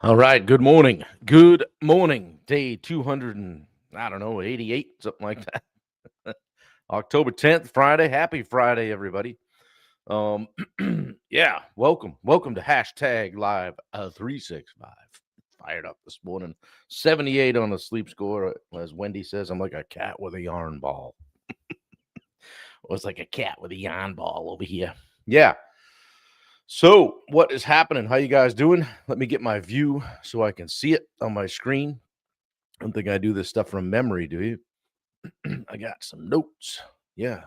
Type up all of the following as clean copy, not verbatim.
All right. Good morning. Good morning. Day 200 and I don't know, 88, something like that. October 10th, Friday. Happy Friday, everybody. Um, yeah, welcome. Welcome to hashtag live 365. Fired up this morning. 78 on the sleep score. As Wendy says, I'm like a cat with a yarn ball. Was like a cat with a yarn ball over here. Yeah. So, what is happening? How you guys doing? Let me get my view so I can see it on my screen. I don't think I do this stuff from memory, do you? I got some notes. Yeah.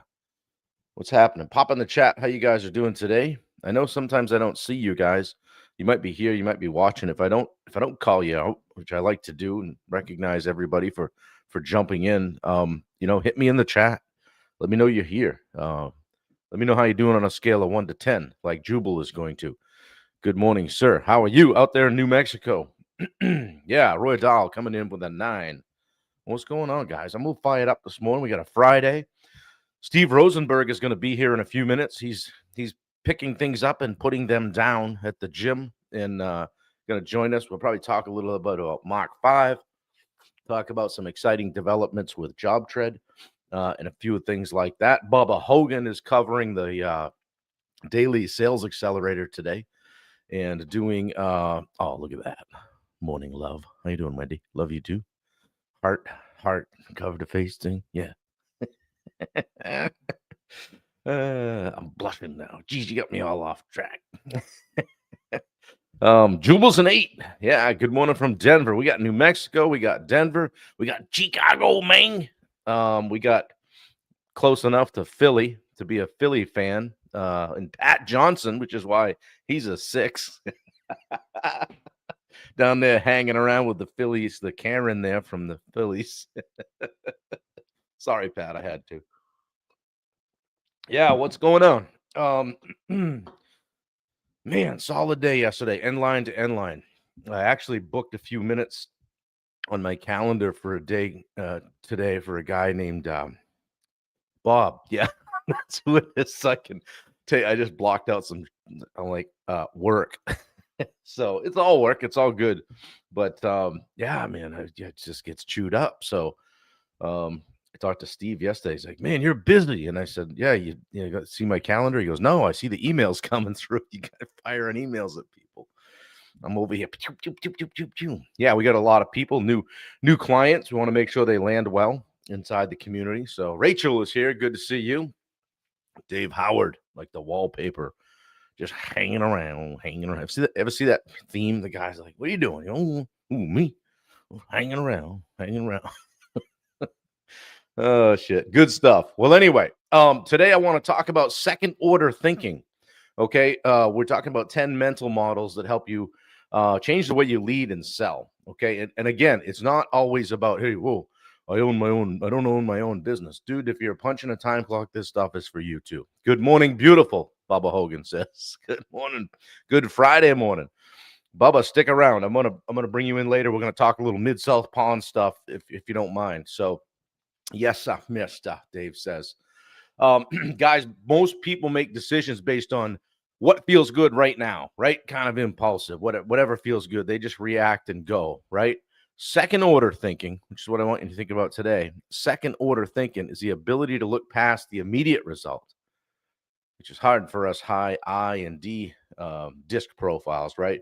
What's happening? Pop in the chat how you guys are doing today. I know sometimes I don't see you guys. You might be here, you might be watching. If I don't call you out, which I like to do and recognize everybody for jumping in, hit me in the chat. Let me know you're here. Let me know how you're doing on a scale of 1 to 10, like Jubal is going to. Good morning, sir. How are you out there in New Mexico? Yeah, Roy Dahl coming in with a 9. What's going on, guys? I'm a little fired up this morning. We got a Friday. Steve Rosenberg is going to be here in a few minutes. He's picking things up and putting them down at the gym, and going to join us. We'll probably talk a little bit about Mach 5, talk about some exciting developments with JobTread, and a few things like that. Bubba Hogan is covering the daily sales accelerator today and doing. Oh, look at that. Morning, love. How you doing, Wendy? Love you too. Heart, cover the face thing. Yeah. I'm blushing now. Geez, you got me all off track. Jubal's an 8. Yeah, good morning from Denver. We got New Mexico, we got Denver, we got Chicago, Maine. We got close enough to Philly to be a Philly fan. And Pat Johnson, which is why he's a 6. Down there hanging around with the Phillies, the Karen there from the Phillies. Sorry, Pat, I had to. Yeah, what's going on? Man, solid day yesterday, end line to end line. I actually booked a few minutes on my calendar for a day today for a guy named Bob. Yeah, that's who it is. So I can tell you, I just blocked out some work. So it's all work, it's all good. But yeah, man, it just gets chewed up. So I talked to Steve yesterday. He's like, "Man, you're busy." And I said, "Yeah, you got see my calendar?" He goes, "No, I see the emails coming through. You got firing emails at people." I'm over here. Pew, pew, pew, pew, pew, pew. Yeah, we got a lot of people, new clients. We want to make sure they land well inside the community. So Rachel is here. Good to see you. Dave Howard, like the wallpaper, just hanging around, hanging around. Ever see that theme? The guy's like, "What are you doing?" Oh, me, hanging around, hanging around. Oh shit. Good stuff. Well, anyway, today I want to talk about second order thinking. Okay. We're talking about 10 mental models that help you change the way you lead and sell. Okay. And again, it's not always about, hey, whoa, I don't own my own business. Dude, if you're punching a time clock, this stuff is for you too. Good morning, beautiful. Bubba Hogan says. Good morning. Good Friday morning. Bubba, stick around. I'm gonna bring you in later. We're gonna talk a little mid-south pond stuff if you don't mind. So yes, I've missed, Dave says. Guys, most people make decisions based on what feels good right now, right? Kind of impulsive, whatever feels good. They just react and go, right? Second order thinking, which is what I want you to think about today. Second order thinking is the ability to look past the immediate result, which is hard for us high I and D disc profiles, right?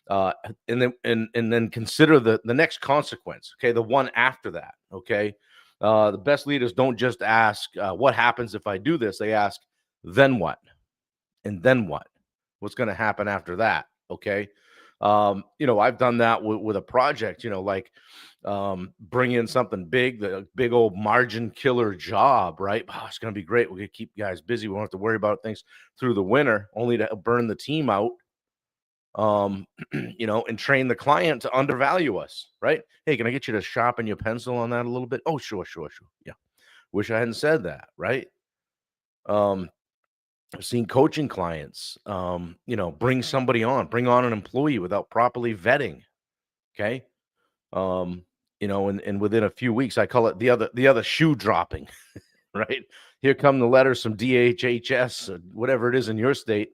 And then consider the next consequence. Okay, the one after that. Okay, the best leaders don't just ask what happens if I do this. They ask then what, and then what? What's going to happen after that? Okay. I've done that with a project, like bring in something big, the big old margin killer job, right? Oh, it's going to be great. We're going to keep guys busy. We won't have to worry about things through the winter, only to burn the team out, and train the client to undervalue us, right? Hey, can I get you to sharpen your pencil on that a little bit? Oh, sure. Yeah. Wish I hadn't said that, right? Um, I've seen coaching clients, bring on an employee without properly vetting. Okay. And within a few weeks, I call it the other shoe dropping, right? Here come the letters from DHHS, or whatever it is in your state,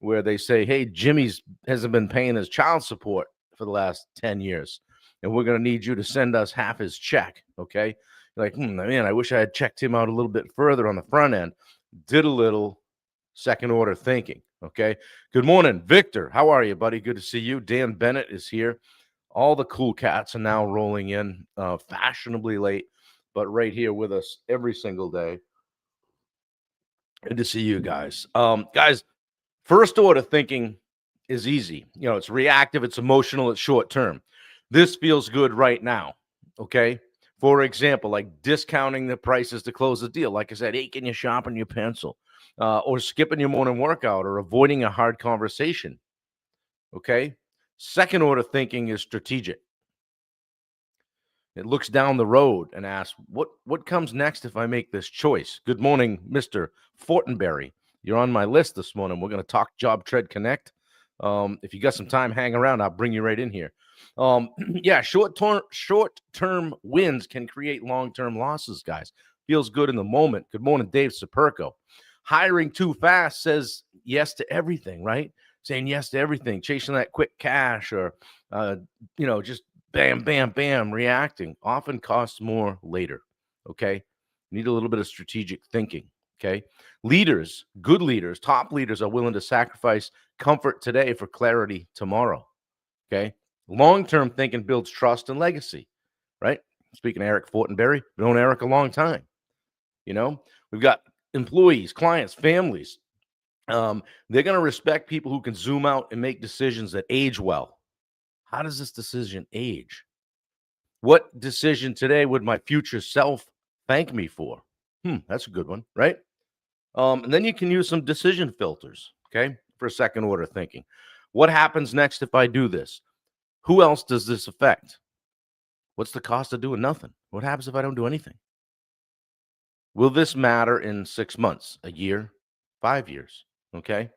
where they say, "Hey, Jimmy's hasn't been paying his child support for the last 10 years. And we're going to need you to send us half his check. Okay. You're like, man, I wish I had checked him out a little bit further on the front end. Did a little second order thinking. Okay. Good morning, Victor. How are you, buddy? Good to see you. Dan Bennett is here. All the cool cats are now rolling in fashionably late, but right here with us every single day. Good to see you guys. Guys, first order thinking is easy. You know, it's reactive, it's emotional, it's short term. This feels good right now. Okay. For example, like discounting the prices to close the deal. Like I said, hey, can you sharpen your pencil? Or skipping your morning workout or avoiding a hard conversation. Okay. Second order thinking is strategic. It looks down the road and asks, what comes next if I make this choice? Good morning, Mr. Fortenberry. You're on my list this morning. We're going to talk Job Tread Connect. If you got some time, hang around. I'll bring you right in here. Yeah, short-term wins can create long-term losses, guys. Feels good in the moment. Good morning, Dave Superco. Hiring too fast says yes to everything, right? Saying yes to everything, chasing that quick cash or, just bam, bam, bam, reacting often costs more later. Okay. Need a little bit of strategic thinking. Okay. Leaders, good leaders, top leaders are willing to sacrifice comfort today for clarity tomorrow. Okay. Long-term thinking builds trust and legacy, right? Speaking of Eric Fortenberry, we've known Eric a long time. We've got employees, clients, families. They're going to respect people who can zoom out and make decisions that age well. How does this decision age? What decision today would my future self thank me for? That's a good one, right? And then you can use some decision filters, okay, for second order thinking. What happens next if I do this? Who else does this affect? What's the cost of doing nothing? What happens if I don't do anything? Will this matter in 6 months, a year, 5 years? Okay.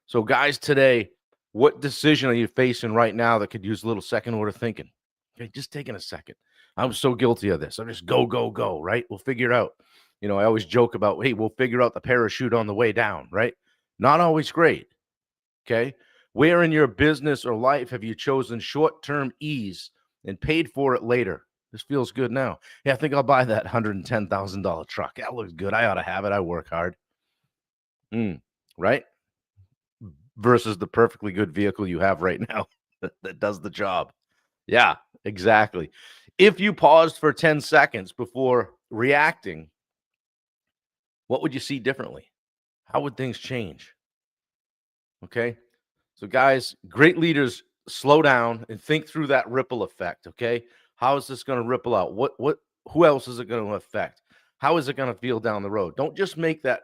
So, guys, today, what decision are you facing right now that could use a little second order thinking? Okay, just taking a second. I'm so guilty of this. I just go, right? We'll figure it out. I always joke about, hey, we'll figure out the parachute on the way down, right? Not always great. Okay. Where in your business or life have you chosen short-term ease and paid for it later? This feels good now. Yeah, I think I'll buy that $110,000 truck. That looks good. I ought to have it. I work hard. Right? Versus the perfectly good vehicle you have right now that does the job. Yeah, exactly. If you paused for 10 seconds before reacting, what would you see differently? How would things change? Okay. So, guys, great leaders slow down and think through that ripple effect. Okay. How is this going to ripple out? Who else is it going to affect? How is it going to feel down the road? Don't just make that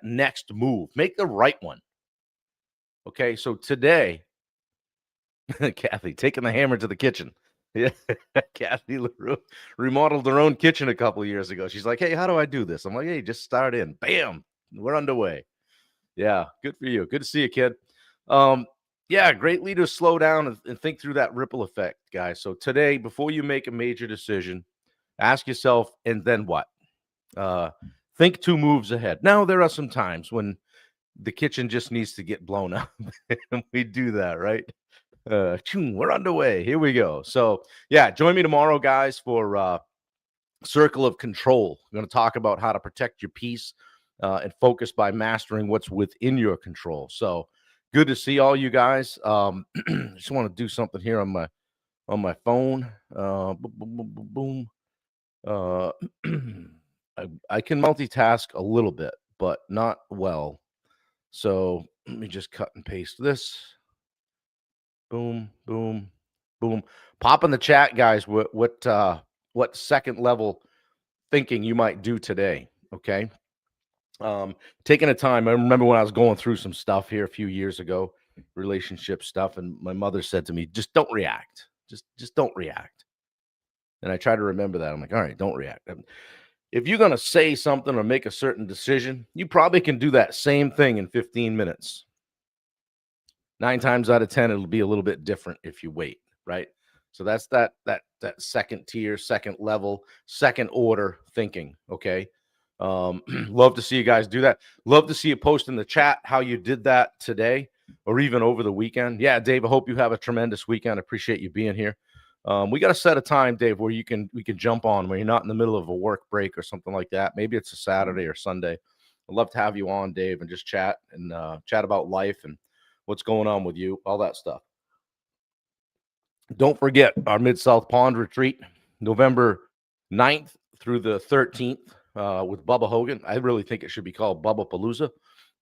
next move. Make the right one. Okay. So today, Kathy taking the hammer to the kitchen. Yeah. Kathy LaRue remodeled her own kitchen a couple of years ago. She's like, hey, how do I do this? I'm like, hey, just start in. Bam. We're underway. Yeah. Good for you. Good to see you, kid. Yeah, great leaders slow down and think through that ripple effect, guys. So today, before you make a major decision, ask yourself, and then what? Think 2 moves ahead. Now, there are some times when the kitchen just needs to get blown up, and we do that, right? We're underway. Here we go. So, yeah, join me tomorrow, guys, for Circle of Control. We're going to talk about how to protect your peace and focus by mastering what's within your control. So, good to see all you guys. Just want to do something here on my phone. Boom. I can multitask a little bit, but not well. So let me just cut and paste this. Boom, boom, boom. Pop in the chat, guys. What second level thinking you might do today? Okay. Taking a time. I remember when I was going through some stuff here a few years ago, relationship stuff, and my mother said to me, just don't react. Just don't react. And I try to remember that. I'm like, all right, don't react. If you're going to say something or make a certain decision, you probably can do that same thing in 15 minutes. 9 times out of 10, it'll be a little bit different if you wait, right? So that's that second tier, second level, second order thinking, okay? Love to see you guys do that. Love to see you post in the chat how you did that today. or even over the weekend. Yeah, Dave, I hope you have a tremendous weekend. I appreciate you being here. We got to set a time, Dave, where we can jump on when you're not in the middle of a work break or something like that. Maybe it's a Saturday or Sunday. I'd love to have you on, Dave, and just chat and chat about life and what's going on with you, all that stuff. Don't forget our Mid South Pond retreat, November 9th through the 13th with Bubba Hogan. I really think it should be called Bubba Palooza,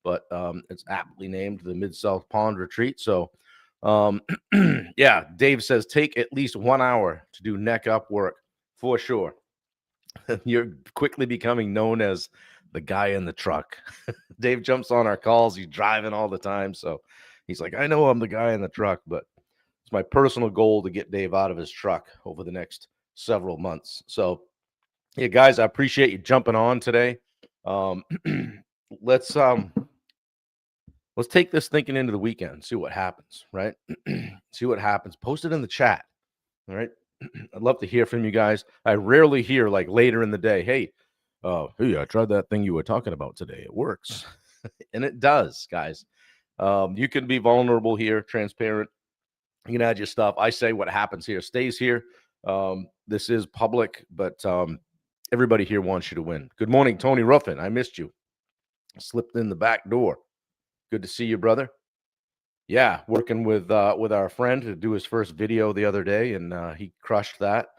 but it's aptly named the Mid South Pond retreat. So, yeah, Dave says take at least 1 hour to do neck up work for sure. You're quickly becoming known as the guy in the truck. Dave jumps on our calls. He's driving all the time. So he's like, I know I'm the guy in the truck, but it's my personal goal to get Dave out of his truck over the next several months. So, yeah, guys, I appreciate you jumping on today. Um, let's take this thinking into the weekend, see what happens, right? See what happens. Post it in the chat. All right. I'd love to hear from you guys. I rarely hear like later in the day, hey, I tried that thing you were talking about today. It works. And it does, guys. You can be vulnerable here, transparent. You can add your stuff. I say what happens here stays here. This is public, but everybody here wants you to win. Good morning, Tony Ruffin. I missed you. Slipped in the back door. Good to see you, brother. Yeah, working with our friend to do his first video the other day, and he crushed that.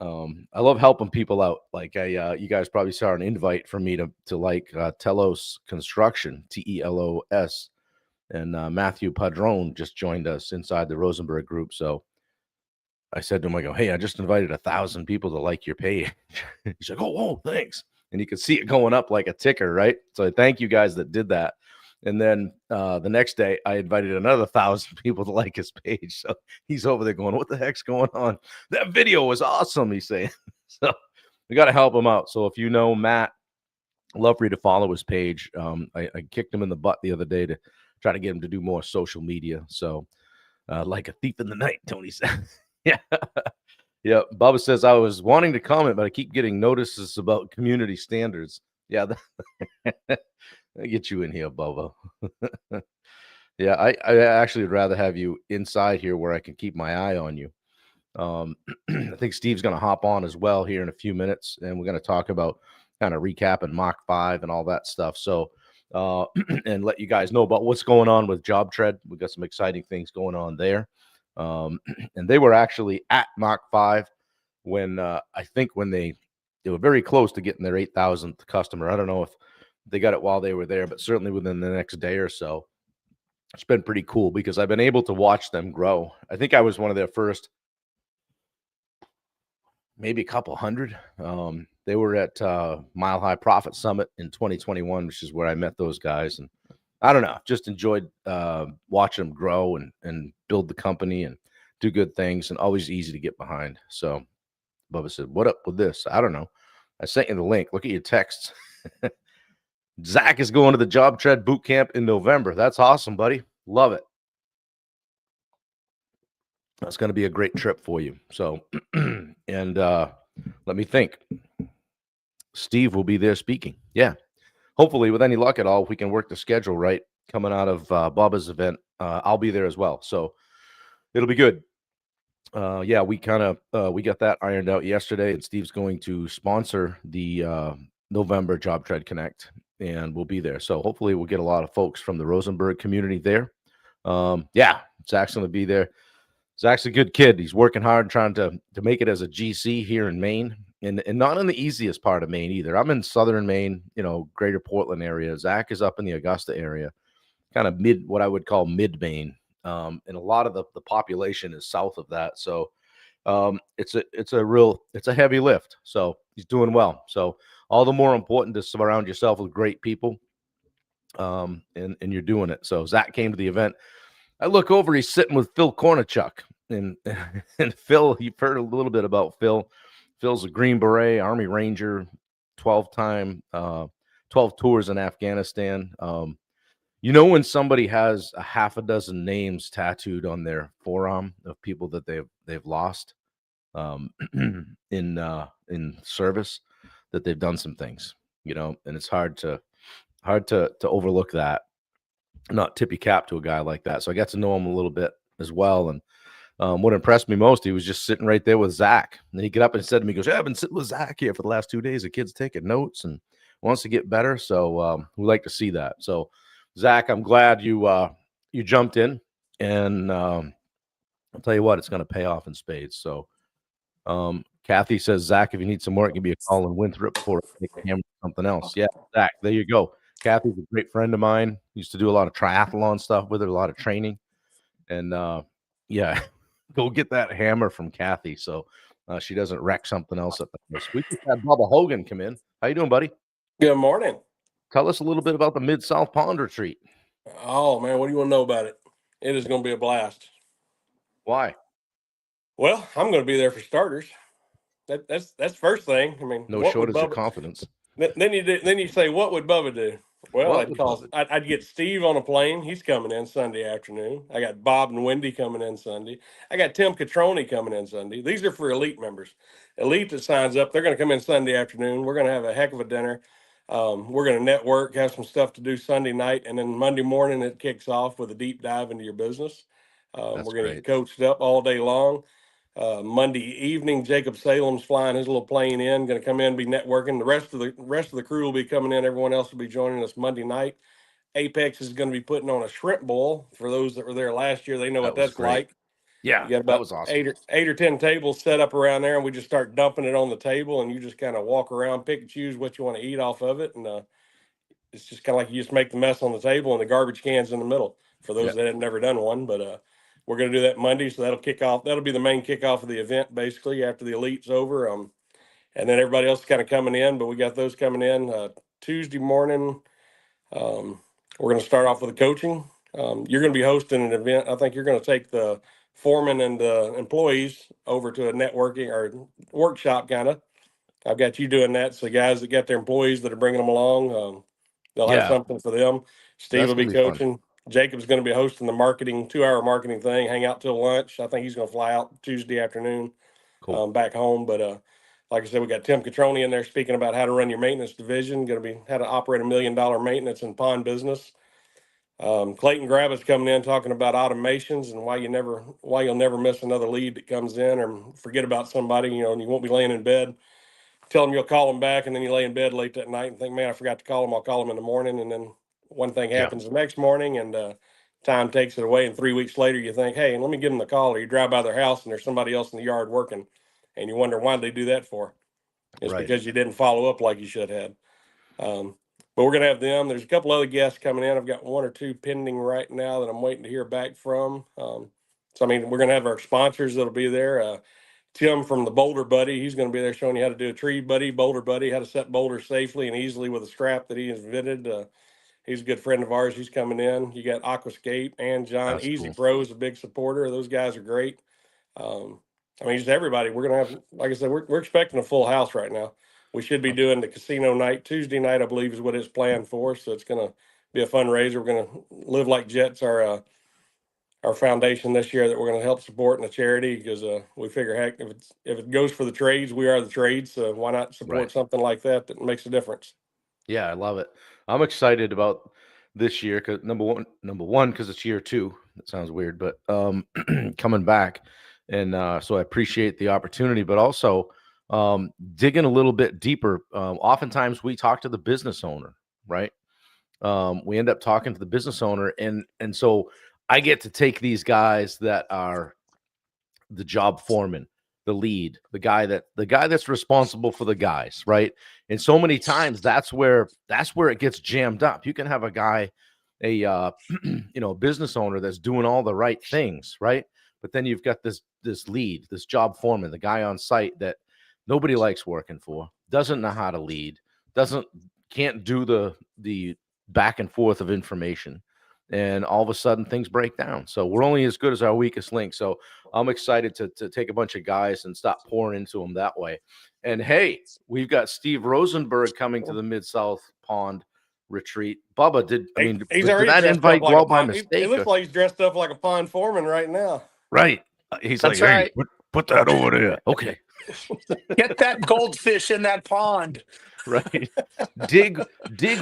I love helping people out. Like you guys probably saw an invite from me to like Telos Construction, TELOS, and Matthew Padron just joined us inside the Rosenberg group. So I said to him, I go, hey, I just invited 1,000 people to like your page. He's like, oh, thanks. And you could see it going up like a ticker, right? So I thank you guys that did that. And then the next day, I invited another 1,000 people to like his page. So he's over there going, what the heck's going on? That video was awesome, he's saying. So we got to help him out. So if you know Matt, I'd love for you to follow his page. I kicked him in the butt the other day to try to get him to do more social media. So like a thief in the night, Tony said. Yeah. Yeah. Bubba says, I was wanting to comment, but I keep getting notices about community standards. Yeah. I get you in here, Bubba. Yeah, I actually would rather have you inside here where I can keep my eye on you. I think Steve's going to hop on as well here in a few minutes, and we're going to talk about kind of recapping Mach 5 and all that stuff. So, and let you guys know about what's going on with JobTread. We've got some exciting things going on there. And they were actually at Mach 5 when I think when they were very close to getting their 8,000th customer. I don't know if they got it while they were there, but certainly within the next day or so. It's been pretty cool because I've been able to watch them grow. I think I was one of their first, maybe a couple hundred. They were at Mile High Profit Summit in 2021, which is where I met those guys. And I don't know, just enjoyed watching them grow and build the company and do good things, and always easy to get behind. So Bubba said, what up with this? I don't know. I sent you the link. Look at your texts. Zach is going to the JobTread boot camp in November. That's awesome, buddy. Love it. That's going to be a great trip for you. So, and let me think. Steve will be there speaking. Yeah. Hopefully, with any luck at all, if we can work the schedule right coming out of Bubba's event, I'll be there as well. So it'll be good. Yeah, we kind of we got that ironed out yesterday, and Steve's going to sponsor the November JobTread Connect, and we'll be there. So hopefully we'll get a lot of folks from the Rosenberg community there. Yeah, Zach's going to be there. Zach's a good kid. He's working hard trying to make it as a GC here in Maine, and not in the easiest part of Maine either. I'm in southern Maine, greater Portland area. Zach is up in the Augusta area, kind of what I would call mid Maine. And a lot of the population is south of that. So it's a heavy lift. So he's doing well. So all the more important to surround yourself with great people. And you're doing it. So Zach came to the event. I look over, he's sitting with Phil Kornichuk, and Phil, you've heard a little bit about Phil. Phil's a Green Beret, Army Ranger, 12 tours in Afghanistan. When somebody has a half a dozen names tattooed on their forearm of people that they've lost in service, that they've done some things, and it's hard to overlook that. not tippy cap to a guy like that. So I got to know him a little bit as well. And what impressed me most, he was just sitting right there with Zach. And he get up and said to me, he goes, "Yeah, I've been sitting with Zach here for the last 2 days. The kid's taking notes and wants to get better." So we like to see that. So Zach, I'm glad you jumped in, and I'll tell you what, it's going to pay off in spades. So Kathy says, "Zach, if you need some work, give me a call in Winthrop for something else." Yeah, Zach, there you go. Kathy's a great friend of mine. Used to do a lot of triathlon stuff with her, a lot of training. And yeah, go get that hammer from Kathy so she doesn't wreck something else at the house. We just had Bubba Hogan come in. How you doing, buddy? Good morning. Tell us a little bit about the Mid-South Pond retreat. Oh man, what do you want to know about it? It is going to be a blast. Why? Well, I'm going to be there for starters. That's first thing. I mean, No what would shortage of Bubba? confidence. Then you say, what would Bubba do? Well, What would Bubba do? I'd get Steve on a plane. He's coming in Sunday afternoon. I got Bob and Wendy coming in Sunday. I got Tim Catroni coming in Sunday. These are for elite members. Elite that signs up, they're going to come in Sunday afternoon. We're going to have a heck of a dinner. We're going to network, have some stuff to do Sunday night, and then Monday morning it kicks off with a deep dive into your business. We're going to get coached up all day long. Monday evening, Jacob Salem's flying his little plane in, going to come in, be networking. The rest of the crew will be coming in. Everyone else will be joining us Monday night. Apex is going to be putting on a shrimp bowl. For those that were there last year, they know what that's like. Yeah, you got about that was awesome. eight or 10 tables set up around there, and we just start dumping it on the table, and you just kind of walk around, pick and choose what you want to eat off of it, and it's just kind of like you just make the mess on the table, and the garbage can's in the middle. For those that have never done one, but we're going to do that Monday, so that'll kick off. That'll be the main kickoff of the event, basically after the elite's over. And then everybody else is kind of coming in, but we got those coming in Tuesday morning. We're going to start off with the coaching. You're going to be hosting an event. I think you're going to take the foreman and the employees over to a networking or workshop kind of. I've got you doing that. So the guys that got their employees that are bringing them along, they'll have something for them. Steve will be coaching. Fun. Jacob's going to be hosting the 2-hour marketing thing, hang out till lunch. I think he's going to fly out Tuesday afternoon back home. But like I said, we got Tim Catroni in there speaking about how to run your maintenance division, going to be how to operate $1 million maintenance and pond business. Clayton Gravis coming in talking about automations and why you'll never miss another lead that comes in or forget about somebody, and you won't be laying in bed. Tell them you'll call them back, and then you lay in bed late that night and think, man, I forgot to call them. I'll call them in the morning. And then one thing happens the next morning, and time takes it away. And 3 weeks later, you think, hey, let me give them the call. Or you drive by their house, and there's somebody else in the yard working, and you wonder why they do that for. It's because you didn't follow up like you should have. But we're going to have them. There's a couple other guests coming in. I've got 1 or 2 pending right now that I'm waiting to hear back from. So, I mean, we're going to have our sponsors that'll be there. Tim from the Boulder Buddy, he's going to be there showing you how to do a tree buddy, boulder buddy, how to set boulders safely and easily with a strap that he invented. He's a good friend of ours. He's coming in. You got Aquascape and John. That's Easy cool. Pro is a big supporter. Those guys are great. I mean, just everybody. We're going to have, like I said, we're expecting a full house right now. We should be doing the casino night. Tuesday night, I believe, is what it's planned for. So it's going to be a fundraiser. We're going to Live Like Jets, our foundation this year that we're going to help support in a charity because we figure, heck, if it goes for the trades, we are the trades. So why not support something like that makes a difference? Yeah, I love it. I'm excited about this year because number one, because it's year 2. That sounds weird, but coming back, and so I appreciate the opportunity, but also digging a little bit deeper. Oftentimes we talk to the business owner, right? We end up talking to the business owner, and so I get to take these guys that are the job foreman, the lead, the guy that's responsible for the guys, right? And so many times that's where it gets jammed up. You can have a guy, a business owner that's doing all the right things, right? But then you've got this lead, this job foreman, the guy on site that nobody likes working for, doesn't know how to lead, can't do the back and forth of information. And all of a sudden things break down. So we're only as good as our weakest link. So I'm excited to take a bunch of guys and stop pouring into them that way. And hey, we've got Steve Rosenberg coming to the Mid-South Pond retreat. Bubba, did that invite go out by mistake? It looks like he's dressed up like a pond foreman right now. Right. He's That's like, hey, put that over there. Okay. Get that goldfish in that pond. Right. Dig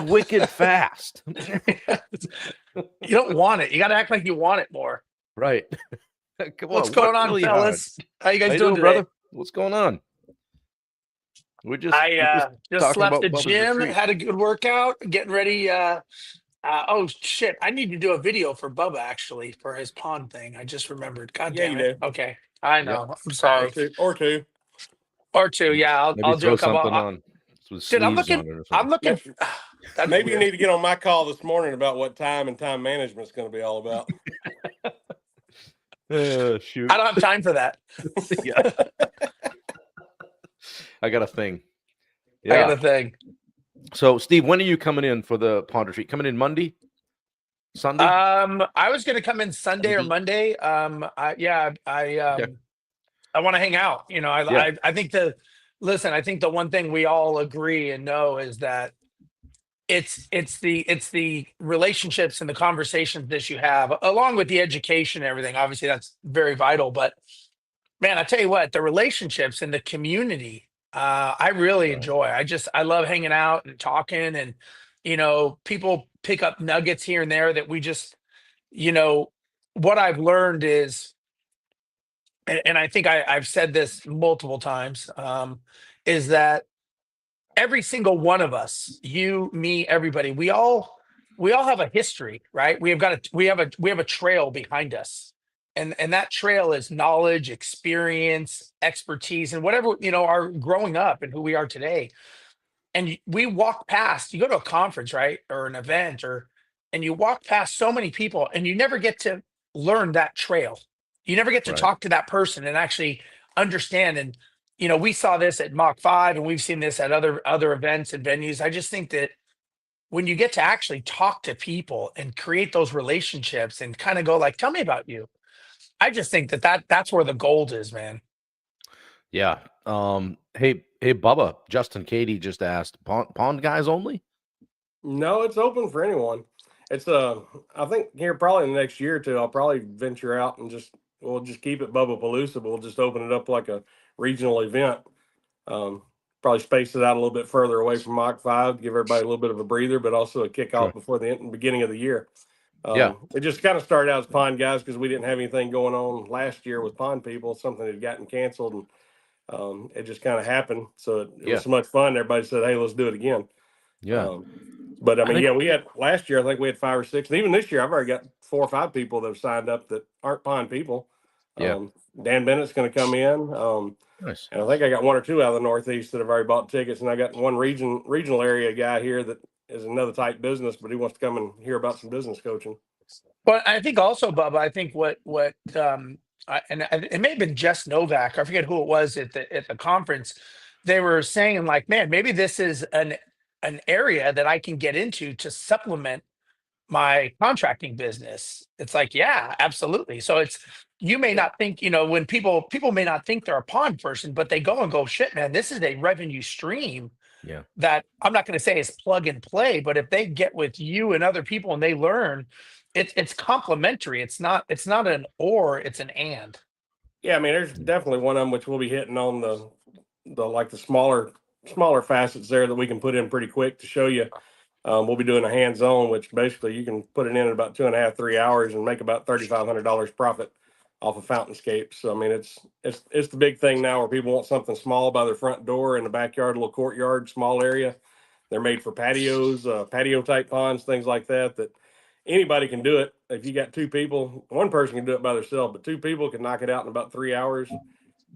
wicked fast. You don't want it. You got to act like you want it more. Right. Come What's on, going work on, really hard. fellas? How you guys How you doing doing, today? brother? What's going on? We're just Just talking left the about Bubba's gym, retreat. had a good workout, getting ready. Oh shit! I need to do a video for Bubba actually for his pond thing. I just remembered. God Yeah, damn you it. do. Okay, I Yep. know. I'm sorry. Or two. Or two. Yeah, Maybe I'll do throw a couple. something on with Dude, I'm sleeves looking. on it or I'm something. looking. That'd be Maybe you weird. need to get on my call this morning about what time and time management is going to be all about. Shoot. I don't have time for that. Yeah. I got a thing. I got Yeah. a thing. So, Steve, when are you coming in for the pond retreat? Coming in Monday? Sunday? I was gonna come in Sunday or Sunday? Monday. Okay. I want to hang out. You know, Yeah. I think I think the one thing we all agree and know is that it's the relationships and the conversations that you have along with the education and everything. Obviously, that's very vital. But man, I tell you what, the relationships and the community, I really Right. enjoy. I love hanging out and talking, and people pick up nuggets here and there that we just, you know, what I've learned is, and I think I've said this multiple times, is that every single one of us, you, me, everybody, we all have a history, right? We have a trail behind us. And that trail is knowledge, experience, expertise, and whatever, our growing up and who we are today. And we walk past, you go to a conference, right? Or an event, and you walk past so many people and you never get to learn that trail. You never get to Right. talk to that person and actually understand. And we saw this at Mach 5, and we've seen this at other events and venues. I just think that when you get to actually talk to people and create those relationships and kind of go like, tell me about you. I just think that's where the gold is, man. Yeah. Hey, Bubba, Justin Katie just asked, pond guys only? No, it's open for anyone. It's I think here probably in the next year or two, I'll probably venture out and we'll just keep it Bubba Palooza, but we'll just open it up like a regional event. Um, Probably space it out a little bit further away from Mach 5 to give everybody a little bit of a breather, but also a kickoff Sure. before the beginning of the year. Yeah. It just kind of started out as pond guys because we didn't have anything going on last year with pond people. Something had gotten canceled, and it just kind of happened. So it Yeah. was so much fun. Everybody said, "Hey, let's do it again." Yeah. But I I mean, think- yeah, we had last year. I think we had 5 or 6, and even this year, I've already got 4 or 5 people that have signed up that aren't pond people. Yeah. Dan Bennett's going to come in, Nice. and I think I got 1 or 2 out of the Northeast that have already bought tickets, and I got one regional area guy here that is another type business, but he wants to come and hear about some business coaching. But I think also, Bubba, I think it may have been Jess Novak. I forget who it was at the conference. They were saying like, man, maybe this is an area that I can get into to supplement my contracting business. It's like, yeah, absolutely. So you may not think, when people may not think they're a pond person, but they go and go, shit, man, this is a revenue stream. Yeah. That I'm not going to say is plug and play, but if they get with you and other people and they learn, it's complementary. It's not an or, it's an and. Yeah, I mean, there's definitely one of them which we'll be hitting on the like the smaller facets there that we can put in pretty quick to show you. We'll be doing a hands-on, which basically you can put it in about 2.5, 3 hours and make about $3,500 profit off of Fountainscape. So I mean, it's the big thing now where people want something small by their front door in the backyard, a little courtyard, small area. They're made for patios, patio type ponds, things like that. That anybody can do it. If you got 2 people, one person can do it by themselves, but 2 people can knock it out in about 3 hours.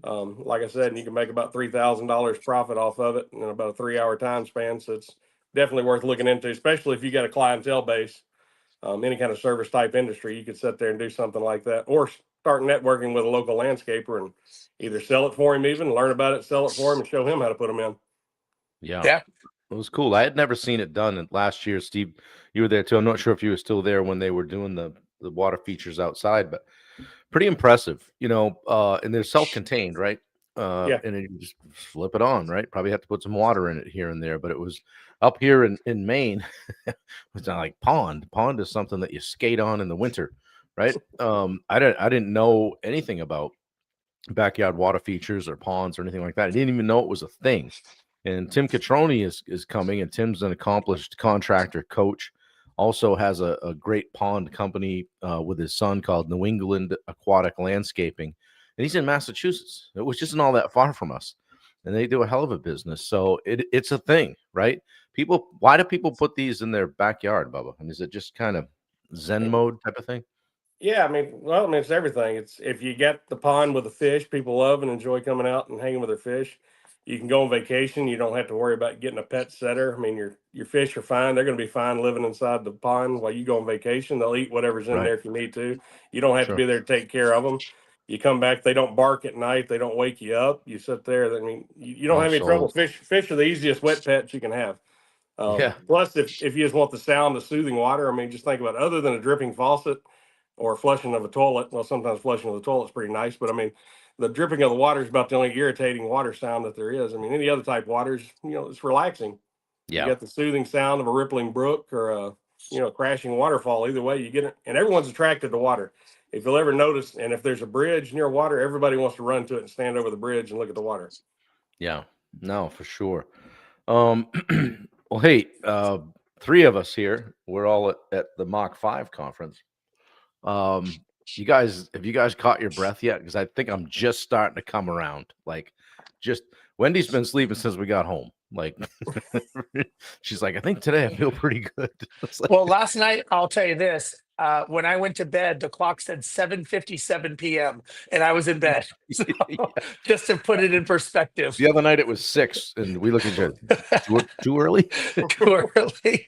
Like I said, and you can make about $3,000 profit off of it in about a 3-hour time span. So it's definitely worth looking into, especially if you got a clientele base, any kind of service type industry. You could sit there and do something like that, or start networking with a local landscaper and either sell it for him, even learn about it, sell it for him, and show him how to put them in. Yeah. It was cool. I had never seen it done. And last year, Steve, you were there too. I'm not sure if you were still there when they were doing the water features outside, but pretty impressive, and they're self-contained, right? Yeah. And then you just flip it on, right? Probably have to put some water in it here and there, but it was up here in Maine. It's not like pond. Pond is something that you skate on in the winter, right? I didn't know anything about backyard water features or ponds or anything like that. I didn't even know it was a thing. And Tim Catroni is coming, and Tim's an accomplished contractor, coach, also has a great pond company with his son called New England Aquatic Landscaping, and he's in Massachusetts, which isn't all that far from us, and they do a hell of a business. So it's a thing, right? People, why do people put these in their backyard, Bubba? I mean, is it just kind of Zen mode type of thing? Yeah, I mean, well, I mean, it's everything. It's if you get the pond with the fish, people love and enjoy coming out and hanging with their fish. You can go on vacation. You don't have to worry about getting a pet setter. I mean, your fish are fine. They're going to be fine living inside the pond while you go on vacation. They'll eat whatever's in Right. there if you need to. You don't have to Sure. be there to take care of them. You come back, they don't bark at night. They don't wake you up. You sit there. I mean, you don't Oh, have any trouble. sold. Fish are the easiest wet pets you can have. Yeah. Plus, if you just want the sound of soothing water, I mean, just think about it. Other than a dripping faucet or flushing of a toilet. Well, sometimes flushing of the toilet's pretty nice, but I mean, the dripping of the water is about the only irritating water sound that there is. I mean, any other type of water is, it's relaxing. You Yeah. got the soothing sound of a rippling brook or a, crashing waterfall. Either way, you get it, and everyone's attracted to water. If you'll ever notice, and if there's a bridge near water, everybody wants to run to it and stand over the bridge and look at the water. Yeah. No, for sure. Well, hey, three of us here, we're all at the Mach 5 conference. You guys, have you guys caught your breath yet? Because I think I'm just starting to come around. Like, just Wendy's been sleeping since we got home. Like, she's like, I think today I feel pretty good. It's like, Well, last night, I'll tell you this. When I went to bed, the clock said 7:57 p.m. and I was in bed. So, yeah. just to put it in perspective. The other night it was 6, and we looked at each other. Too early? Too early.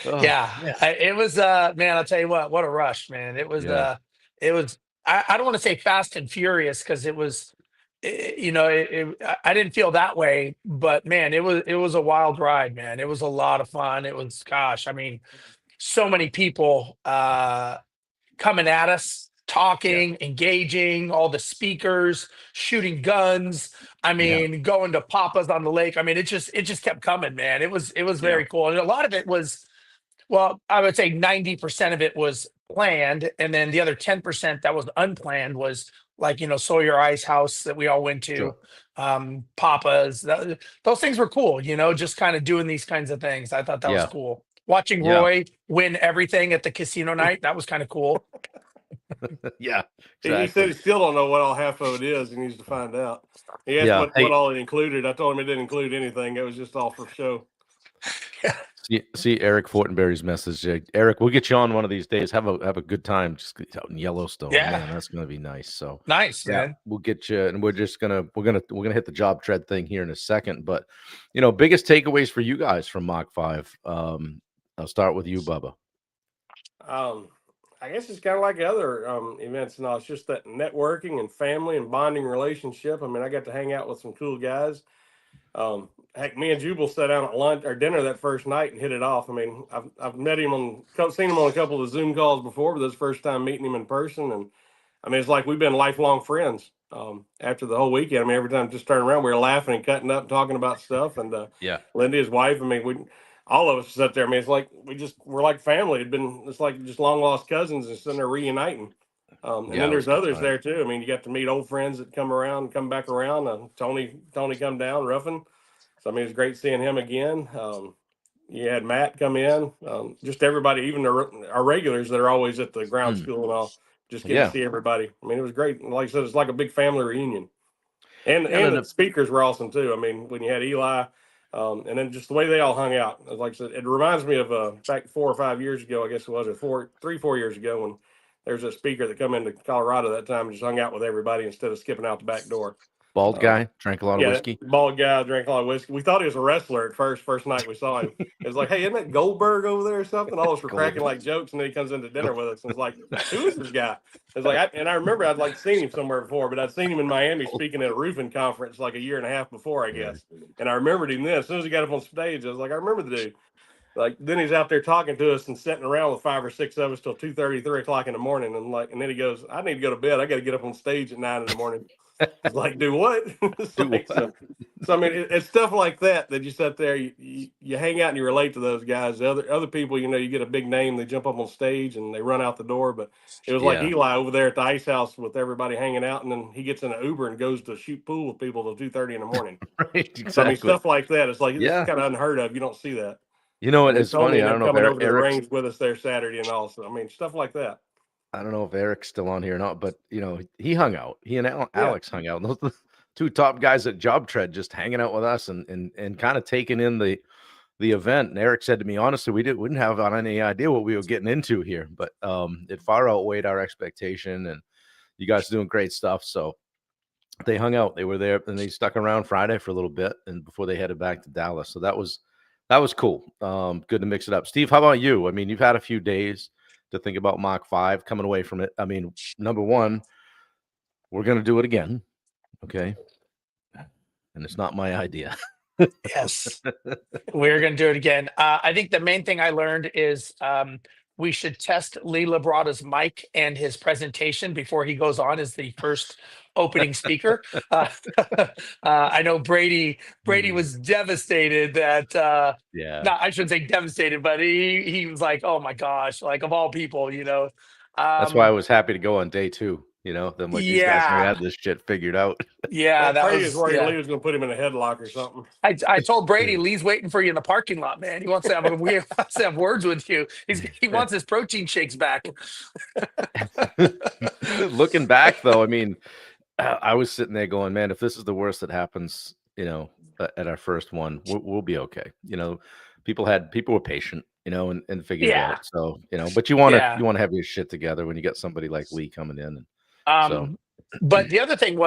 Oh, Yeah. It was man, I'll tell you what a rush, man. It was Yeah. I don't want to say fast and furious because it was I didn't feel that way, but man, it was a wild ride, man. It was a lot of fun. It was, gosh, I mean, so many people coming at us, talking, engaging, all the speakers, shooting guns. I Yeah. mean, going to Papa's on the lake. I mean, it just kept coming, man. It was very cool. And a lot of it was, well, I would say 90% of it was planned, and then the other 10% that was unplanned was like, Sawyer Ice House that we all went to, Sure. Papa's. Those things were cool, just kind of doing these kinds of things. I thought that was Yeah. cool. Watching Yeah. Roy win everything at the casino night, that was kind of cool. Yeah. He said Exactly. he still don't know what all half of it is. He needs to find out. He asked Yeah. what Hey, all it included. I told him it didn't include anything. It was just all for show. see Eric Fortenberry's message. Eric, we'll get you on one of these days. Have a good time just out in Yellowstone. Yeah. Man, that's gonna be nice. So Nice, yeah, man. we'll get you, and we're gonna hit the job tread thing here in a second. But biggest takeaways for you guys from Mach 5. I'll start with you, Bubba. I guess it's kind of like other events and all. It's just that networking and family and bonding relationship. I mean, I got to hang out with some cool guys. Heck, me and Jubal sat down at lunch or dinner that first night and hit it off. I mean, I've met him seen him on a couple of Zoom calls before, but this is the first time meeting him in person. And I mean, it's like we've been lifelong friends. After the whole weekend, I mean, every time I just turn around, we were laughing and cutting up, talking about stuff. And Yeah. Lindy, his wife, I mean, all of us sat there. I mean, it's like we're like family. It's like just long lost cousins and sitting there reuniting. And Yeah, then it was there's a good others time. there too. I mean, you got to meet old friends that come back around. Tony come down, Ruffin. So I mean, it's great seeing him again. You had Matt come in. Just everybody, even our regulars that are always at the ground Mm. school and all. Just getting Yeah. to see everybody. I mean, it was great. And like I said, it's like a big family reunion. And Yeah, the speakers were awesome too. I mean, when you had Eli, and then just the way they all hung out. Like I said, it reminds me of back 4 or 5 years ago, I guess it was, or 4 years ago, when there's a speaker that come into Colorado that time and just hung out with everybody instead of skipping out the back door. Bald guy drank a lot of whiskey. Bald guy drank a lot of whiskey. We thought he was a wrestler at first night we saw him. It was like, hey, isn't that Goldberg over there or something? All of us were cracking like jokes, and then he comes into dinner with us and it's like, who is this guy? It's like, I remember I'd like seen him somewhere before, but I'd seen him in Miami speaking at a roofing conference like a year and a half before, I guess. And I remembered him then. As soon as he got up on stage, I was like, I remember the dude. Like, then he's out there talking to us and sitting around with 5 or 6 of us till 2:30, 3 o'clock in the morning. And then he goes, I need to go to bed. I got to get up on stage at 9 in the morning. It's like, do what? So I mean, it's stuff like that you sit there, you hang out and you relate to those guys. The other people, you get a big name, they jump up on stage and they run out the door. But it was like Eli over there at the ice house with everybody hanging out, and then he gets in an Uber and goes to shoot pool with people till 2:30 in the morning. Right, exactly. So I mean, stuff like that. It's like it's kind of unheard of. You don't see that. You know what? And he It's told me funny. he I don't ended know up if coming over to the Eric's. range with us there Saturday and all. So I mean, stuff like that. I don't know if Eric's still on here or not, but he hung out. He and Yeah. Alex hung out. Those are the two top guys at Job Tread, just hanging out with us and kind of taking in the event. And Eric said to me, honestly, we didn't have any idea what we were getting into here, but it far outweighed our expectation. And you guys are doing great stuff. So they hung out. They were there and they stuck around Friday for a little bit and before they headed back to Dallas. So that was cool. Good to mix it up. Steve, how about you? I mean, you've had a few days to think about Mach 5 coming away from it. I mean, number one, we're going to do it again. Okay. And it's not my idea. Yes, we're going to do it again. I think the main thing I learned is we should test Lee Labrada's mic and his presentation before he goes on as the first opening speaker. I know Brady was devastated that Yeah. no, I shouldn't say devastated, but he was like, oh my gosh, like of all people, That's why I was happy to go on day 2. Then like these guys may yeah, have this shit figured out. yeah, that Brady was was worried Lee was going to put him in a headlock or something. I told Brady Lee's waiting for you in the parking lot, man. He wants to have words with you. He wants his protein shakes back. Looking back though, I mean, I was sitting there going, man, if this is the worst that happens, at our first one, we'll be okay. People were patient, and figured it Yeah. out. So, but you want Yeah. to have your shit together when you got somebody like Lee coming in. And But the other thing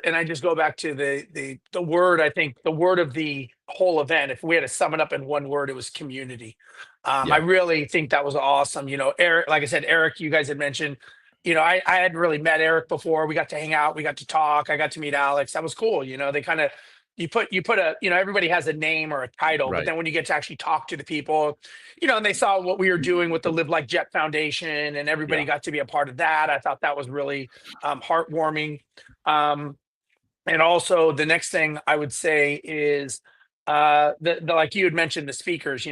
and I just go back to the word. I think the word of the whole event, if we had to sum it up in one word, it was community. I Yeah. really think that was awesome. Eric, like I said, Eric, you guys had mentioned, I hadn't really met Eric before. We got to hang out, we got to talk. I got to meet Alex. That was cool. They kind of you put a everybody has a name or a title, but Right. then when you get to actually talk to the people, and they saw what we were doing with the Live Like Jet Foundation, and everybody Yeah. got to be a part of that. I thought that was really heartwarming. And also the next thing I would say is the like you had mentioned, the speakers,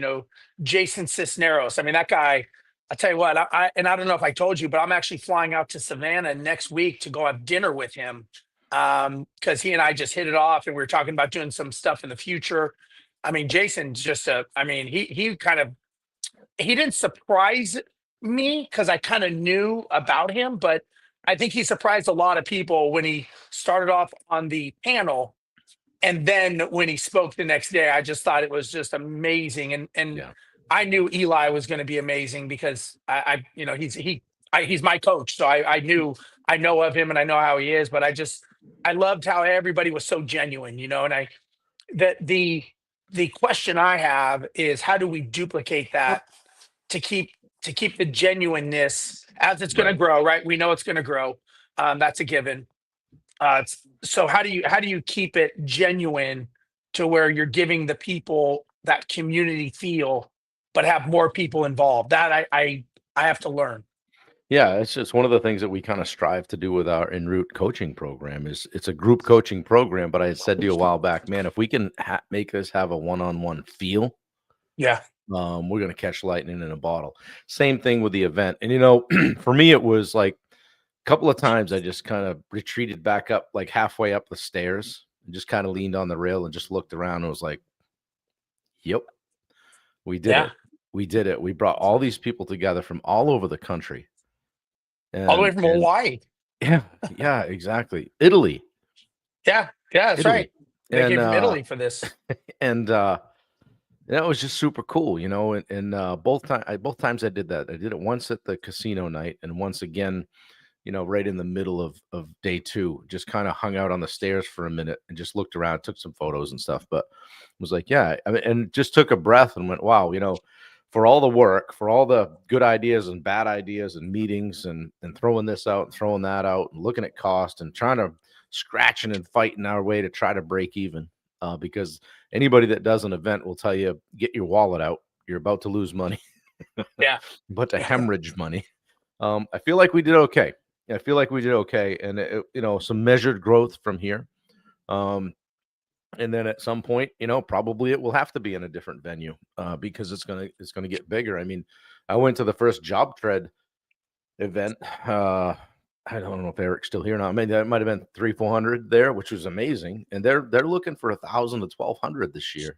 Jason Cisneros. I mean, that guy, I tell you what, I don't know if I told you, but I'm actually flying out to Savannah next week to go have dinner with him. Because he and I just hit it off and we were talking about doing some stuff in the future. I mean, Jason's just he didn't surprise me because I kind of knew about him, but I think he surprised a lot of people when he started off on the panel. And then when he spoke the next day, I just thought it was just amazing. And Yeah. I knew Eli was going to be amazing because he's my coach. So I know of him and I know how he is, but I loved how everybody was so genuine, and the question I have is how do we duplicate that to keep the genuineness as it's going to Right. grow, right? We know it's going to grow. That's a given. So how do you keep it genuine to where you're giving the people that community feel, but have more people involved? That I have to learn. Yeah, it's just one of the things that we kind of strive to do with our En route coaching program. Is it's a group coaching program, but I had said to you a while back, man, if we can make this have a one-on-one feel, Yeah. we're going to catch lightning in a bottle. Same thing with the event. And, for me, it was like a couple of times I just kind of retreated back up, like halfway up the stairs and just kind of leaned on the rail and just looked around and was like, yep, we did Yeah. it. We did it. We brought all these people together from all over the country. All the way And from Hawaii. yeah, exactly. Italy. Yeah, that's Italy. right. They came from Italy for this. And that was just super cool, and both times I did that. I did it once at the casino night and once again, right in the middle of day 2, just kind of hung out on the stairs for a minute and just looked around, took some photos and stuff, but was like, yeah, I mean, and just took a breath and went, wow, for all the work, for all the good ideas and bad ideas and meetings and throwing this out and throwing that out and looking at cost and trying to scratching and fighting our way to try to break even. Because anybody that does an event will tell you, get your wallet out. You're about to lose money. Yeah. But to hemorrhage money. I feel like we did okay. I feel like we did okay. And, some measured growth from here. And then at some point, probably it will have to be in a different venue because it's gonna get bigger. I mean, I went to the first Job Tread event. I don't know if Eric's still here or not. I mean, that might have been 300-400 there, which was amazing. And they're looking for 1,000 to 1,200 this year.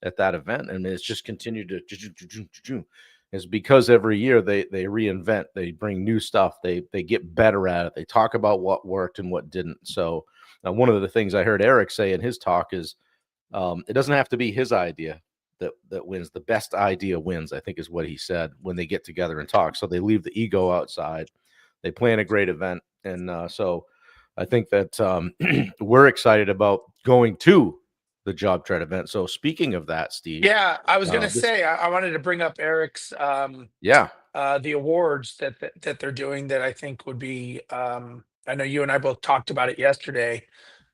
at that event, and it's just continued to. Is because every year they reinvent, they bring new stuff, they get better at it, they talk about what worked and what didn't. So one of the things I heard Eric say in his talk is it doesn't have to be his idea that wins. The best idea wins, I think is what he said when they get together and talk. So they leave the ego outside, they plan a great event, and so I think that we're excited about going to the Job Trade event. So speaking of that, Steve, Yeah, I was gonna this, say I wanted to bring up Eric's yeah, the awards that they're doing that I think would be I know you and I both talked about it yesterday.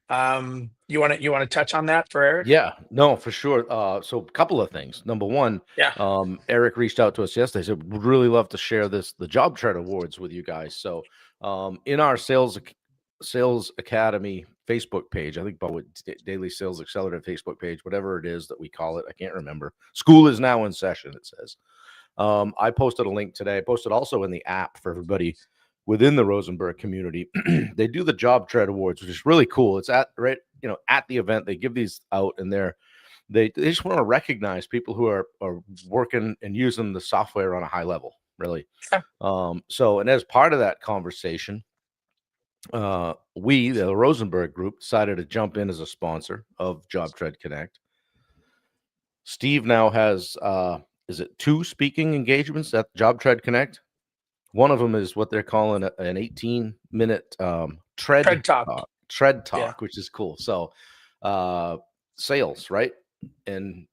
You want to touch on that for Eric? yeah, no, for sure. So a couple of things. Number one, Yeah. Eric reached out to us yesterday. Said would really love to share the Job Trade Awards with you guys. So in our Sales Academy Facebook page, I think about Daily Sales Accelerator Facebook page, whatever it is that we call it, I can't remember. School is now in session, it says. I posted a link today. I posted also in the app for everybody within the Rosenberg community. They do the Job Trade Awards, which is really cool. It's at at the event. They give these out, and they just want to recognize people who are working and using the software on a high level, really. So, and as part of that conversation, we, the Rosenberg Group, decided to jump in as a sponsor of Job Trade Connect. Steve now has, is it 2 speaking engagements at Job Trade Connect? One of them is what they're calling an 18-minute tread talk, Yeah. which is cool. So, sales, right? And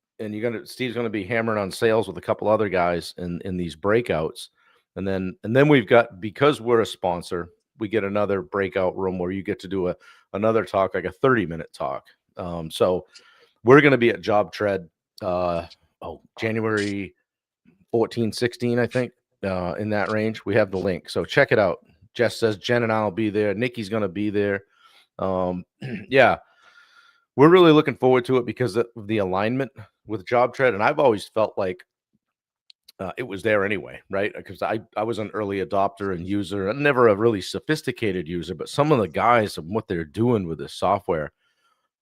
Steve's gonna be hammering on sales with a couple other guys in these breakouts, and then we've got, because we're a sponsor, we get another breakout room where you get to do another talk, like a 30-minute talk. So we're going to be at Job Trade January 14, 16, I think, in that range. We have the link, so check it out. Jess says Jen and I'll be there. Nikki's going to be there. Yeah, we're really looking forward to it because of the alignment with Job Trade, and I've always felt like it was there anyway, right? Because I was an early adopter and user, and never a really sophisticated user, but some of the guys and what they're doing with this software,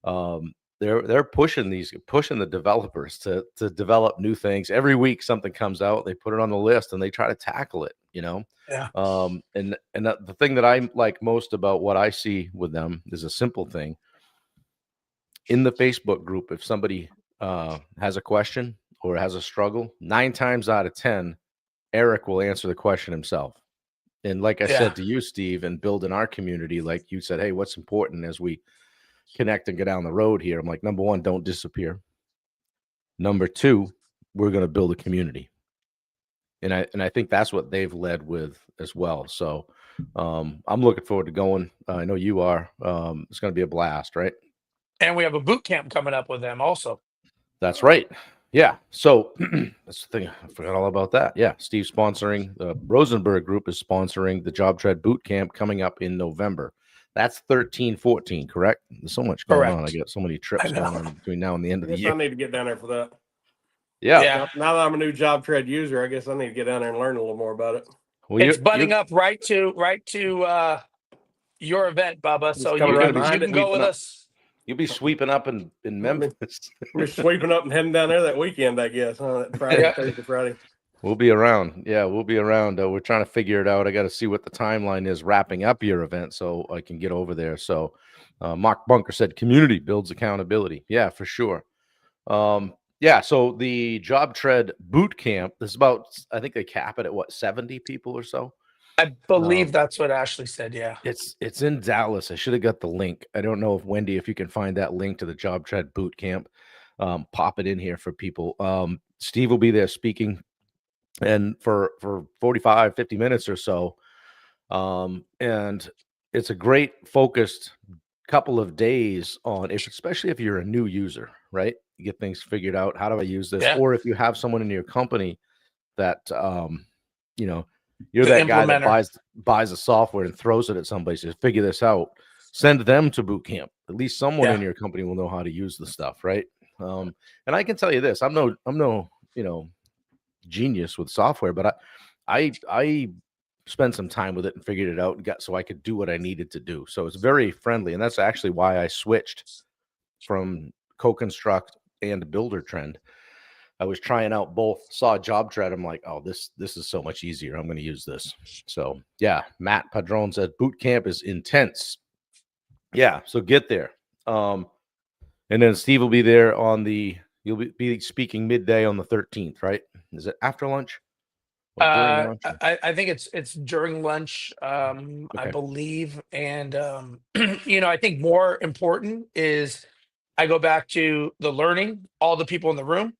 they're pushing the developers to develop new things. Every week something comes out, they put it on the list and they try to tackle it, Yeah. And the thing that I like most about what I see with them is a simple thing. In the Facebook group, if somebody has a question or has a struggle, 9 times out of 10, Eric will answer the question himself. And like I said to you, Steve, and build in our community, like you said, hey, what's important as we connect and get down the road here? I'm like, number 1, don't disappear. Number 2, we're going to build a community. And I think that's what they've led with as well. So I'm looking forward to going. I know you are. It's going to be a blast, right? And we have a boot camp coming up with them also. That's right. Yeah. So that's the thing. I forgot all about that. Yeah. Steve's sponsoring, the Rosenberg Group is sponsoring the Job Trade Boot Camp coming up in November. That's 13-14, correct? There's so much going on. I got so many trips going on between now and the end of the year. I need to get down there for that. Yeah. Now that I'm a new Job Trade user, I guess I need to get down there and learn a little more about it. Well, it's butting up right to your event, Bubba. So you can go with us. You'll be sweeping up in Memphis. We're sweeping up and heading down there that weekend, I guess. Huh? Friday, Thursday, Friday. We'll be around. Yeah, we'll be around. We're trying to figure it out. I got to see what the timeline is wrapping up your event so I can get over there. So Mark Bunker said community builds accountability. Yeah, for sure. Yeah, so the Job Trade Boot Camp, this is about, I think they cap it at what, 70 people or so? I believe that's what Ashley said. Yeah. It's in Dallas. I should have got the link. I don't know if Wendy, if you can find that link to the Job Trade Boot Camp, pop it in here for people. Steve will be there speaking and for 45, 50 minutes or so. And it's a great focused couple of days on especially if you're a new user, right? You get things figured out. How do I use this? Or if you have someone in your company that, you're that guy that buys a software and throws it at somebody, says, figure this out, send them to boot camp. At least someone in your company will know how to use the stuff, right? And I can tell you this, I'm no genius with software, but I spent some time with it and figured it out and got so I could do what I needed to do. So it's very friendly. And that's actually why I switched from CoConstruct and Builder Trend. I was trying out both, saw Job Tread. I'm like, oh, this is so much easier. I'm going to use this. So yeah, Matt Padron says boot camp is intense. Yeah, so get there. And then Steve will be there you'll be speaking midday on the 13th, right? Is it after lunch? Or during lunch? I think it's during lunch, I Okay. believe, and I think more important is I go back to the learning, all the people in the room.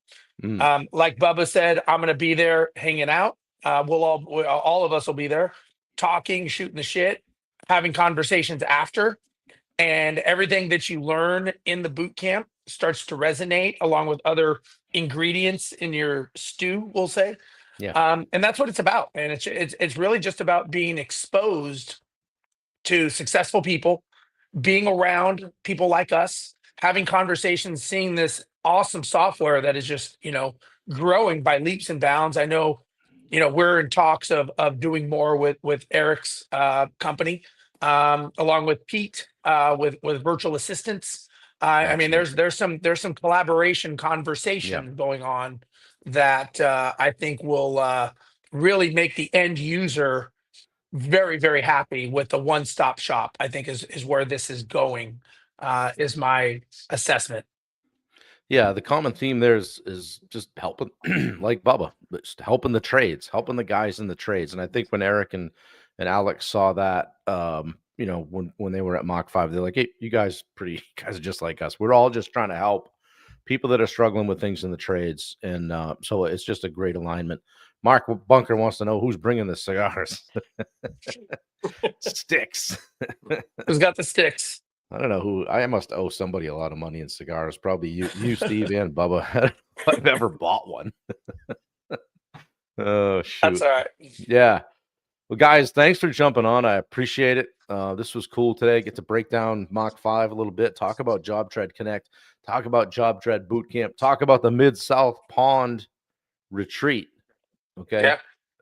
Like Bubba said, I'm going to be there hanging out. All of us will be there, talking, shooting the shit, having conversations after, and everything that you learn in the boot camp starts to resonate along with other ingredients in your stew, we'll say. Yeah. And that's what it's about. And it's really just about being exposed to successful people, being around people like us, having conversations, seeing this awesome software that is just, growing by leaps and bounds. I know, we're in talks of doing more with Eric's company, along with Pete, with virtual assistants. I mean, there's some collaboration conversation going on that I think will really make the end user very, very happy with the one-stop shop. I think is where this is going, is my assessment. Yeah, the common theme there is just helping, like Bubba, but just helping the trades, helping the guys in the trades. And I think when Eric and Alex saw that, when they were at Mach 5, they're like, hey, you guys are just like us. We're all just trying to help people that are struggling with things in the trades. And so it's just a great alignment. Mark Bunker wants to know who's bringing the cigars. Sticks. Who's got the sticks? I don't know who. I must owe somebody a lot of money in cigars. Probably you, Steve, and Bubba. I don't know if I've ever bought one. Oh, shoot. That's all right. Yeah. Well, guys, thanks for jumping on. I appreciate it. This was cool today. Get to break down Mach 5 a little bit, talk about Job Tread Connect, talk about Job Tread Boot Camp, talk about the Mid-South Pond Retreat. Okay. Yeah.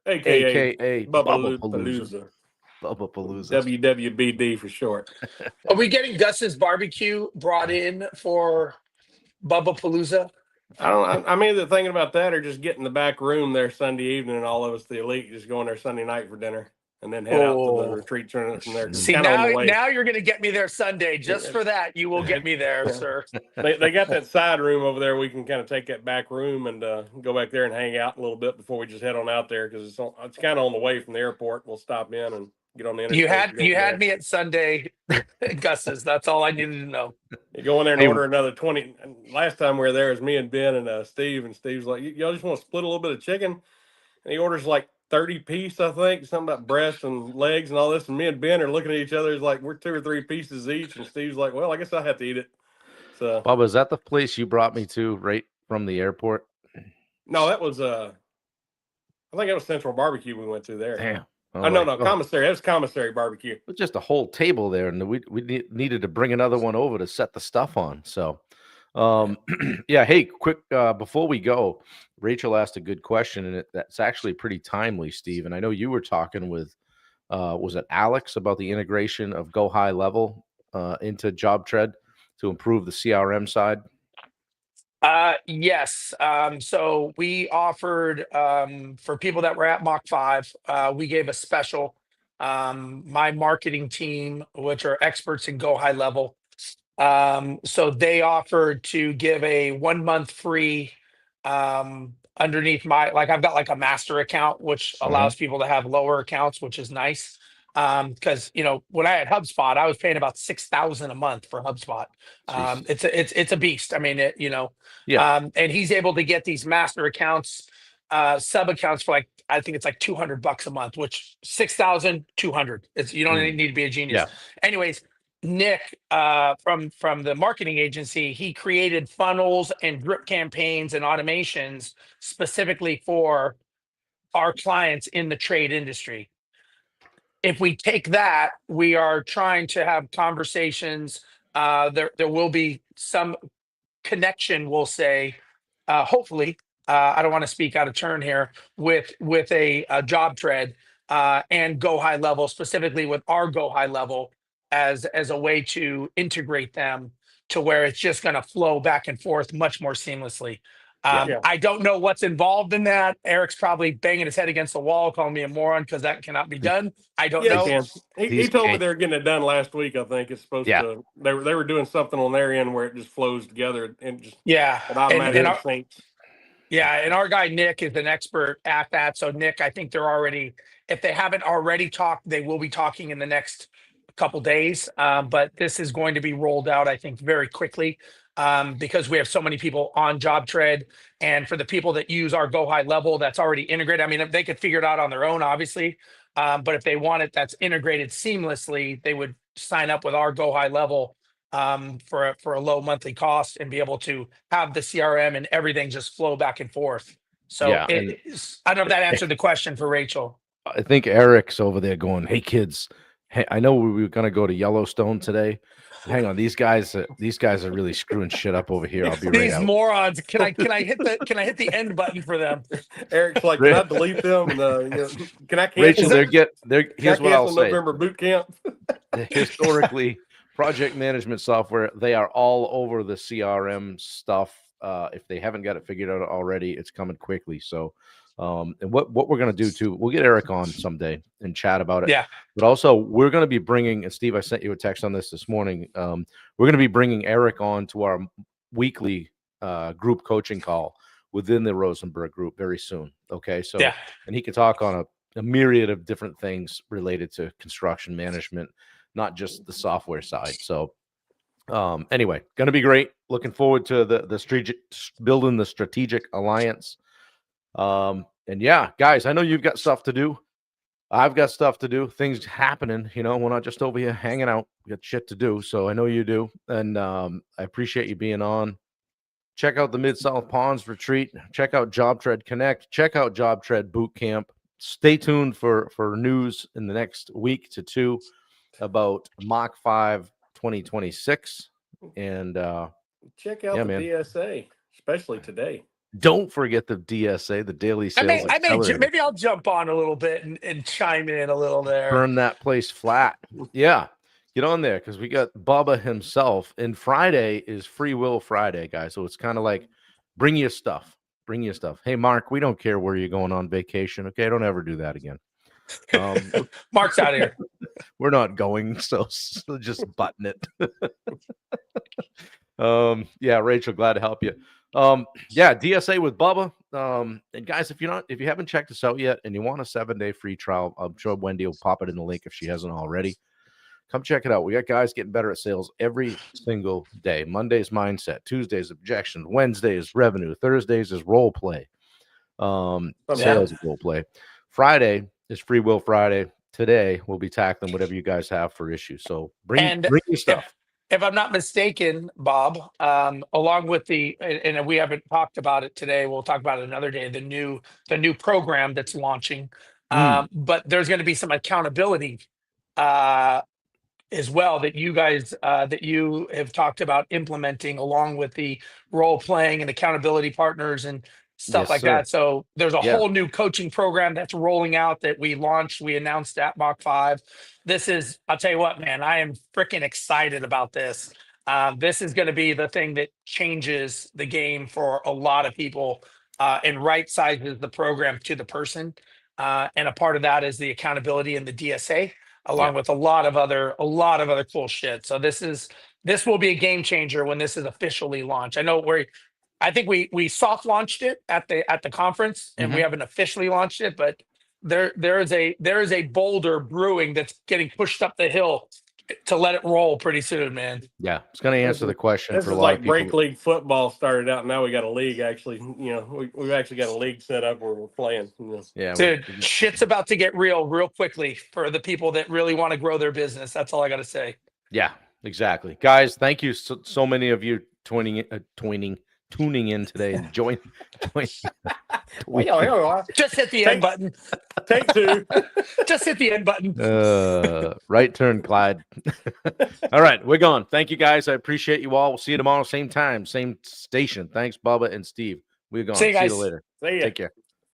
AKA Bubba Palooza. Palooza. Bubba Palooza. WWBD for short. Are we getting Gus's barbecue brought in for Bubba Palooza? I'm either thinking about that or just getting the back room there Sunday evening and all of us, the elite, just going there Sunday night for dinner and then head out to the retreat tournament from there. 'cause it's See, kinda on the way. now you're going to get me there Sunday. Just for that, you will get me there, sir. They got that side room over there. We can kind of take that back room and go back there and hang out a little bit before we just head on out there because it's kind of on the way from the airport. We'll stop in and get on the interstate. You had me at Sunday, Gus's. That's all I needed to know. You go in there and order another 20. Last time we were there, it was me and Ben and Steve. And Steve's like, y'all just want to split a little bit of chicken? And he orders like 30 piece, I think, something about breasts and legs and all this. And me and Ben are looking at each other. It's like we're 2 or 3 pieces each. And Steve's like, well, I guess I have to eat it. So, Bubba, is that the place you brought me to right from the airport? no, that was I think it was Central Barbecue we went to there. Damn. No, commissary. That was commissary barbecue. It was just a whole table there, and we needed to bring another one over to set the stuff on. So, yeah. Hey, quick before we go, Rachel asked a good question, and that's actually pretty timely, Steve. And I know you were talking with was it Alex about the integration of Go High Level into Job Tread to improve the CRM side. Yes. So we offered, for people that were at Mach 5, we gave a special, my marketing team, which are experts in Go High Level. So they offered to give a 1 month free, underneath I've got like a master account, which allows people to have lower accounts, which is nice. Because when I had HubSpot, I was paying about $6,000 a month for HubSpot. It's a beast. I mean, and he's able to get these master accounts, sub accounts for I think it's like $200 a month, which 6,200. You don't need to be a genius. Yeah. Anyways, Nick from the marketing agency, he created funnels and drip campaigns and automations specifically for our clients in the trade industry. If we take that, we are trying to have conversations. There will be some connection, we'll say, hopefully. I don't want to speak out of turn here with a Job Tread and Go High Level, specifically with our Go High Level as a way to integrate them to where it's just going to flow back and forth much more seamlessly. Yeah. Yeah. I don't know what's involved in that. Eric's probably banging his head against the wall, calling me a moron because that cannot be done. I don't Yeah, know. he can. He These told me kids- they were getting it done last week. I think it's supposed Yeah. to. They were doing something on their end where it just flows together and just Yeah, it automatically and our, syncs. yeah, and our guy Nick is an expert at that. So Nick, I think they're already, if they haven't already talked, they will be talking in the next couple days. But this is going to be rolled out, I think, very quickly because we have so many people on JobTread, and for the people that use our Go High level, that's already integrated. I mean, if they could figure it out on their own, obviously, but if they want it, that's integrated seamlessly, they would sign up with our Go High level for a low monthly cost and be able to have the CRM and everything just flow back and forth. So Yeah, and- I don't know if that answered the question for Rachel. I think Eric's over there going, "Hey kids, hey, I know we were gonna go to Yellowstone today. Hang on, these guys are really screwing shit up over here. I'll be right These out." morons. Can I hit the end button for them? Eric's like, can I delete them? And, can I cancel? Rachel, them? they're Can I here's what I'll cancel say. November boot camp. Historically, project management software, they are all over the CRM stuff. If they haven't got it figured out already, it's coming quickly. So and what we're going to do too, we'll get Eric on someday and chat about it. Yeah. But also we're going to be bringing, and Steve, I sent you a text on this morning. We're going to be bringing Eric on to our weekly group coaching call within the Rosenberg group very soon. Okay. So, Yeah. and he can talk on a myriad of different things related to construction management, not just the software side. So anyway, going to be great. Looking forward to the strategic, building the strategic alliance. And yeah, guys, I know you've got stuff to do. I've got stuff to do. Things happening. You know, we're not just over here hanging out. We got shit to do. So I know you do. And I appreciate you being on. Check out the Mid-South Ponds retreat. Check out JobTread Connect. Check out JobTread Boot Camp. Stay tuned for news in the next week to two about Mach 5 2026. And Check out Yeah, the man. DSA, especially today. don't forget the DSA, the Daily Sales Accelerator. Maybe I'll jump on a little bit and chime in a little there. Burn that place flat. Yeah. Get on there because we got Bubba himself. And Friday is Free Will Friday, guys. So it's kind of like bring your stuff. Bring your stuff. Hey, Mark, we don't care where you're going on vacation. Okay. Don't ever do that again. Mark's out of here. We're not going. So just button it. Yeah, Rachel, glad to help you. Yeah, DSA with Bubba. And guys, if you haven't checked us out yet and you want a 7-day free trial, I'm sure Wendy will pop it in the link if she hasn't already. Come check it out. We got guys getting better at sales every single day. Monday's mindset, Tuesday's objection, Wednesday's revenue, Thursdays is role play. Sales role play. Friday is Free Will Friday. Today we'll be tackling whatever you guys have for issues. So bring your stuff. If I'm not mistaken, Bob, along with and we haven't talked about it today, we'll talk about it another day, the new program that's launching. But there's going to be some accountability as well that you guys that you have talked about implementing along with the role playing and accountability partners and stuff Yes, like sir. that. So there's a Yeah. whole new coaching program that's rolling out that we announced at Mach 5. I'll tell you what, man, I am freaking excited about this. This is going to be the thing that changes the game for a lot of people and right sizes the program to the person. And a part of that is the accountability and the DSA, along with a lot of other cool shit. So this will be a game changer when this is officially launched. I think we soft launched it at the conference and we haven't officially launched it, but there is a boulder brewing that's getting pushed up the hill to let it roll pretty soon, man. Yeah, it's going to answer the question This for a is lot like of people. break league football started out. Now we got a league. Actually, you know, we've actually got a league set up where we're playing. You know. Yeah, Dude, shit's about to get real quickly for the people that really want to grow their business. That's all I got to say. yeah, exactly. Guys, thank you so many of you tuning in today and join. Just hit the end button. Take two. Just hit the end button. Right turn, Clyde. All right, we're gone. Thank you, guys. I appreciate you all. We'll see you tomorrow, same time, same station. Thanks, Bubba and Steve. We're gone. See you guys. See you later. See ya. Take care.